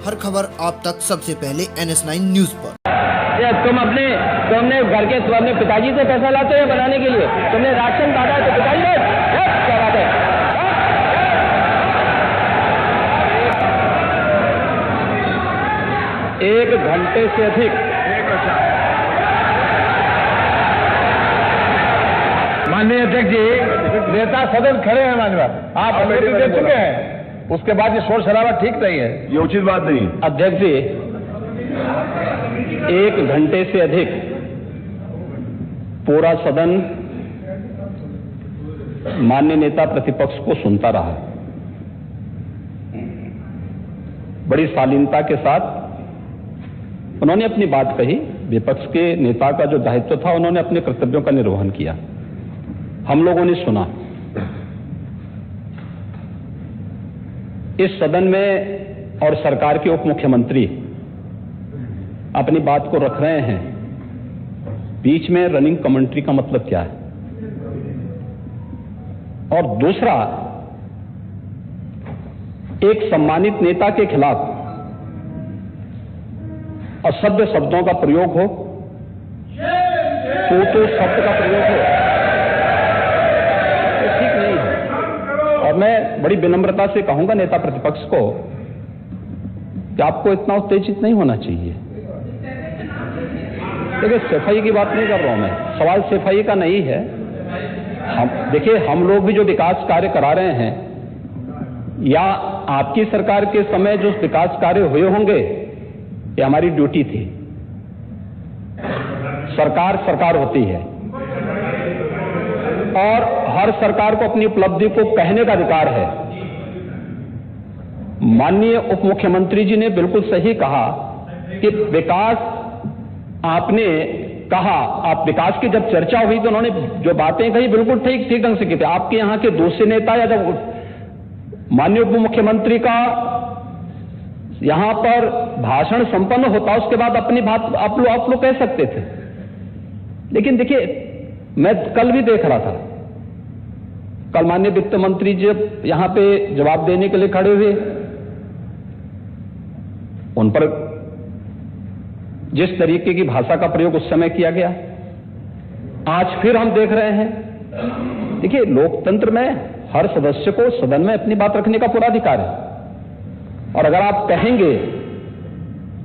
हर खबर आप तक सबसे पहले NS9 न्यूज पर। तुमने घर के अपने पिताजी से पैसा लाते हो बनाने के लिए, तुमने राशन काटा है तो पिताजी ने क्या बात है। 1 घंटे से अधिक माननीय अध्यक्ष जी, नेता सदन खड़े हैं माननीय, आप अनुमति दे चुके हैं, उसके बाद ये शोर शराबा ठीक नहीं है, ये उचित बात नहीं। अध्यक्ष जी 1 घंटे से अधिक पूरा सदन माननीय नेता प्रतिपक्ष को सुनता रहा। बड़ी शालीनता के साथ उन्होंने अपनी बात कही। विपक्ष के नेता का जो दायित्व था, उन्होंने अपने कर्तव्यों का निर्वहन किया। हम लोगों ने सुना। इस सदन में और सरकार के उप मुख्यमंत्री अपनी बात को रख रहे हैं, बीच में रनिंग कमेंट्री का मतलब क्या है? और दूसरा, एक सम्मानित नेता के खिलाफ असभ्य शब्दों का प्रयोग हो, तो शब्द का प्रयोग हो, तो ठीक नहीं है। और मैं बड़ी विनम्रता से कहूंगा नेता प्रतिपक्ष को कि आपको इतना उत्तेजित नहीं होना चाहिए। देखिए, सफाई की बात नहीं कर रहा हूं मैं, सवाल सफाई का नहीं है। देखिए, हम लोग भी जो विकास कार्य करा रहे हैं, या आपकी सरकार के समय जो विकास कार्य हुए होंगे, ये हमारी ड्यूटी थी। सरकार होती है और हर सरकार को अपनी उपलब्धि को कहने का अधिकार है। माननीय उप मुख्यमंत्री जी ने बिल्कुल सही कहा कि विकास, आपने कहा, आप विकास की जब चर्चा हुई तो उन्होंने जो बातें कही बिल्कुल ठीक ढंग से की थी। आपके यहां के दूसरे नेता या जब माननीय उप मुख्यमंत्री का यहां पर भाषण संपन्न होता, उसके बाद अपनी बात आप लोग कह सकते थे। लेकिन देखिए, मैं कल भी देख रहा था, कल माननीय वित्त मंत्री जब यहां पे जवाब देने के लिए खड़े हुए, उन पर जिस तरीके की भाषा का प्रयोग उस समय किया गया, आज फिर हम देख रहे हैं। देखिए, लोकतंत्र में हर सदस्य को सदन में अपनी बात रखने का पूरा अधिकार है, और अगर आप कहेंगे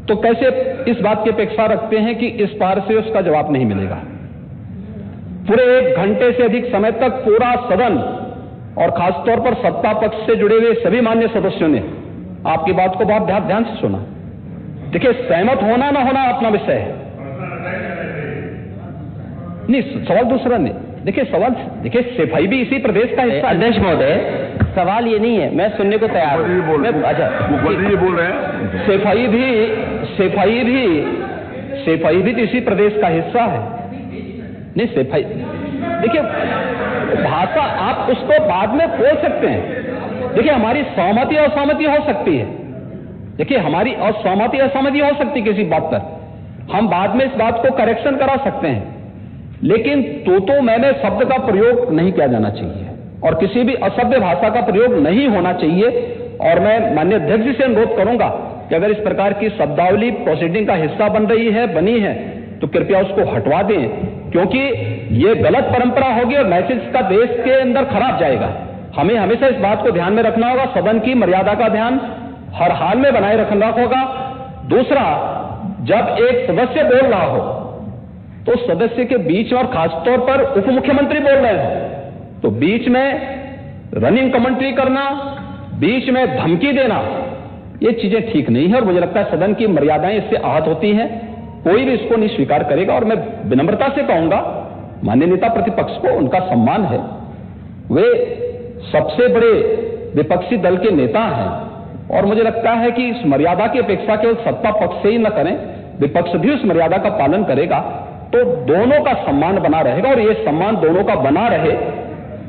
तो कैसे इस बात की अपेक्षा रखते हैं कि इस पार से उसका जवाब नहीं मिलेगा? पूरे 1 घंटे से अधिक समय तक पूरा सदन और खासतौर पर सत्ता पक्ष से जुड़े हुए सभी मान्य सदस्यों ने आपकी बात को बहुत ध्यान से सुना। देखिए, सहमत होना ना होना अपना विषय है, नहीं, सवाल दूसरा नहीं। देखिए, सफाई भी इसी प्रदेश का हिस्सा। अध्यक्ष महोदय, सवाल ये नहीं है, मैं सुनने को तैयार हूं। अच्छा, मुख्यमंत्री बोल रहे हैं, सफाई भी तो इसी प्रदेश का हिस्सा है। नहीं, सफाई, देखिए, भाषा आप उसको बाद में बोल सकते हैं। देखिए, हमारी सहमति असहमति हो सकती है। देखिए, हमारी असहमति असहमति हो सकती है किसी बात पर, हम बाद में इस बात को करेक्शन करा सकते हैं। लेकिन तो मैंने शब्द का प्रयोग नहीं किया जाना चाहिए, और किसी भी असभ्य भाषा का प्रयोग नहीं होना चाहिए। और मैं माननीय अध्यक्ष जी से अनुरोध करूंगा कि अगर इस प्रकार की शब्दावली प्रोसीडिंग का हिस्सा बनी है तो कृपया उसको हटवा दें, क्योंकि ये गलत परंपरा होगी और मैसेज का देश के अंदर खराब जाएगा। हमें हमेशा इस बात को ध्यान में रखना होगा, सदन की मर्यादा का ध्यान हर हाल में बनाए रखना होगा। दूसरा, जब एक सदस्य बोल रहा हो तो सदस्य के बीच में, और खासतौर पर उप मुख्यमंत्री बोल रहे हैं, तो बीच में रनिंग कमेंट्री करना, बीच में धमकी देना, ये चीजें ठीक नहीं है। और मुझे लगता है सदन की मर्यादाएं इससे आहत होती हैं, कोई भी इसको नहीं स्वीकार करेगा। और मैं विनम्रता से कहूंगा माननीय नेता प्रतिपक्ष को, उनका सम्मान है, वे सबसे बड़े विपक्षी दल के नेता हैं, और मुझे लगता है कि इस मर्यादा की अपेक्षा केवल सत्ता पक्ष से ही न करें, विपक्ष भी उस मर्यादा का पालन करेगा, तो दोनों का सम्मान बना रहेगा। और ये सम्मान दोनों का बना रहे।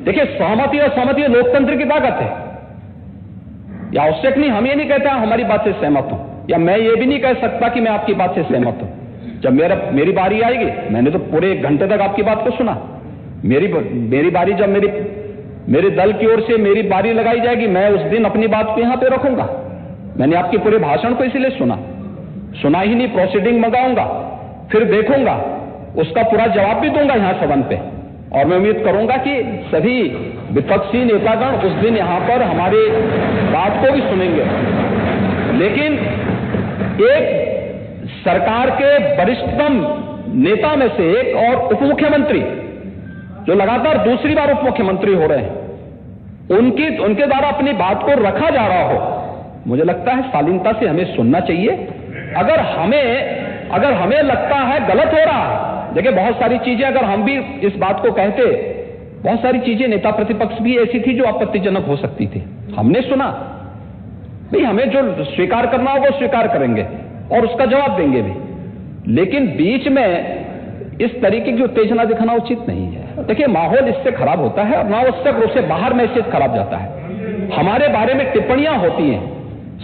देखिए, सहमति और सहमति लोकतंत्र की ताकत है, या आवश्यक नहीं। हम ये नहीं कहते हमारी बात से सहमत हूं, या मैं ये भी नहीं कह सकता कि मैं आपकी बात से सहमत हूं। जब मेरी बारी आएगी, मैंने तो पूरे 1 घंटे तक आपकी बात को सुना, मेरी बारी जब मेरे दल की ओर से मेरी बारी लगाई जाएगी, मैं उस दिन अपनी बात को यहां पे रखूंगा। मैंने आपके पूरे भाषण को इसीलिए सुना ही नहीं, प्रोसीडिंग मंगाऊंगा, फिर देखूंगा, उसका पूरा जवाब भी दूंगा यहां सदन पे। और मैं उम्मीद करूंगा कि सभी विपक्षी नेतागण उस दिन यहां पर हमारी बात को भी सुनेंगे। लेकिन एक सरकार के वरिष्ठतम नेता में से एक और उप मुख्यमंत्री जो लगातार दूसरी बार उप मुख्यमंत्री हो रहे हैं, उनके द्वारा अपनी बात को रखा जा रहा हो, मुझे लगता है शालीनता से हमें सुनना चाहिए। अगर हमें लगता है गलत हो रहा है, देखिए बहुत सारी चीजें अगर हम भी इस बात को कहते, बहुत सारी चीजें नेता प्रतिपक्ष भी ऐसी थी जो आपत्तिजनक हो सकती थी, हमने सुना। भाई हमें जो स्वीकार करना होगा स्वीकार करेंगे और उसका जवाब देंगे भी, लेकिन बीच में इस तरीके की उत्तेजना दिखाना उचित नहीं है। देखिए माहौल इससे खराब होता है और अनावश्यक रूप से बाहर मैसेज खराब जाता है। हमारे बारे में टिप्पणियां होती हैं,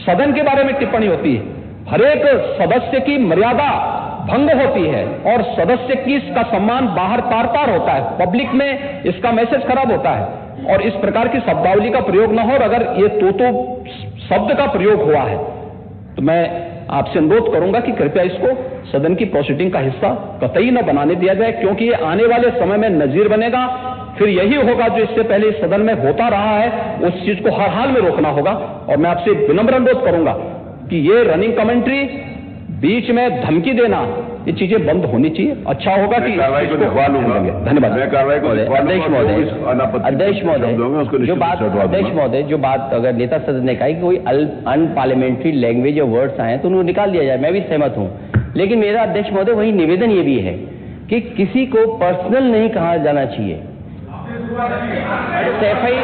सदन के बारे में टिप्पणी होती है, हर एक सदस्य की मर्यादा भंग होती है और सदस्य की इसका सम्मान बाहर तार तार होता है, पब्लिक में इसका मैसेज खराब होता है और इस प्रकार की शब्दावली का प्रयोग न हो। और अगर ये तो शब्द का प्रयोग हुआ है तो मैं आपसे अनुरोध करूंगा कि कृपया इसको सदन की प्रोसीडिंग का हिस्सा कतई न बनाने दिया जाए, क्योंकि ये आने वाले समय में नजीर बनेगा। फिर यही होगा जो इससे पहले इस सदन में होता रहा है, उस चीज को हर हाल में रोकना होगा। और मैं आपसे विनम्र अनुरोध करूंगा कि ये रनिंग कमेंट्री, बीच में धमकी देना, ये चीजें बंद होनी चाहिए। अच्छा होगा कि कार्रवाई को लिखवा लूंगा। धन्यवाद। मैं कार्रवाई को लिखवा लूंगा। अध्यक्ष महोदय, जो बात अगर नेता सदन ने कहा कि कोई अनपार्लियामेंट्री लैंग्वेज या वर्ड्स आए तो उनको निकाल दिया जाए, मैं भी सहमत हूं। लेकिन मेरा अध्यक्ष महोदय वही निवेदन ये भी है कि किसी को पर्सनल नहीं कहा जाना चाहिए। सैफई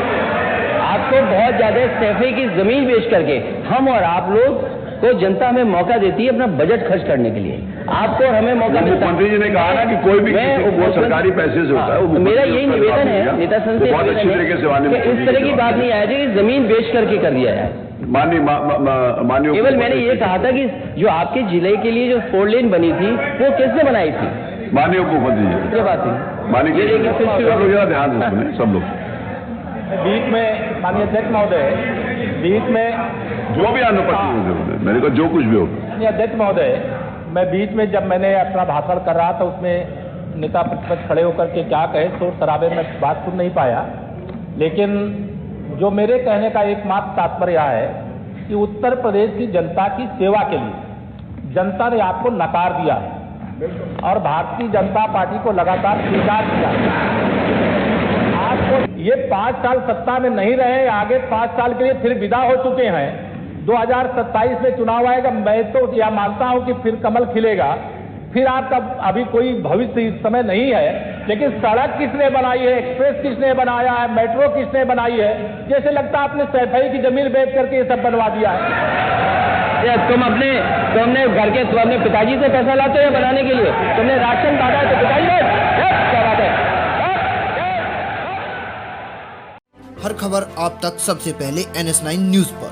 आपको बहुत ज्यादा सैफई की जमीन बेच करके हम और आप लोग को जनता हमें मौका देती है अपना बजट खर्च करने के लिए, आपको और हमें मौका मिलता है। मंत्री जी ने कहा ना कि कोई भी वो सरकारी पैसे से होता है। मेरा यही निवेदन है नेता सदन से, बहुत अच्छी तरीके से इस तरह की बात नहीं आया कि जमीन बेच करके कर दिया जाए। माननीय केवल मैंने ये कहा था कि जो आपके जिले के लिए जो 4 लेन बनी थी वो किसने बनाई थी? माननीय उप मुख्यमंत्री जी। क्या बात है? माननीय सब लोग जरा ध्यान से सुने, सब लोग बीच में माननीय अध्यक्ष महोदय, बीच में जो भी अनुपस्थित, मैंने कहा जो कुछ भी हो। माननीय अध्यक्ष महोदय, मैं बीच में जब मैंने अपना भाषण कर रहा था उसमें नेता प्रतिपक्ष खड़े होकर के क्या कहे, शोर शराबे में बात सुन नहीं पाया। लेकिन जो मेरे कहने का एकमात्र तात्पर्य है कि उत्तर प्रदेश की जनता की सेवा के लिए जनता ने आपको नकार दिया है और भारतीय जनता पार्टी को लगातार स्वीकार किया। आपको ये 5 साल सत्ता में नहीं रहे, आगे 5 साल के लिए फिर विदा हो चुके हैं। 2027 में चुनाव आएगा, मैं तो यह मानता हूं कि फिर कमल खिलेगा, फिर आपका अभी कोई भविष्य इस समय नहीं है। लेकिन सड़क किसने बनाई है, एक्सप्रेस किसने बनाया है, मेट्रो किसने बनाई है? जैसे लगता है आपने सैफई की जमीन बेच करके ये सब बनवा दिया है। तुम अपने अपने पिताजी से पैसा लाते हो बनाने के लिए? तुमने राशन बांटा है तो पिताजी क्या बात है? हर खबर आप तक सबसे पहले NS9 न्यूज पर।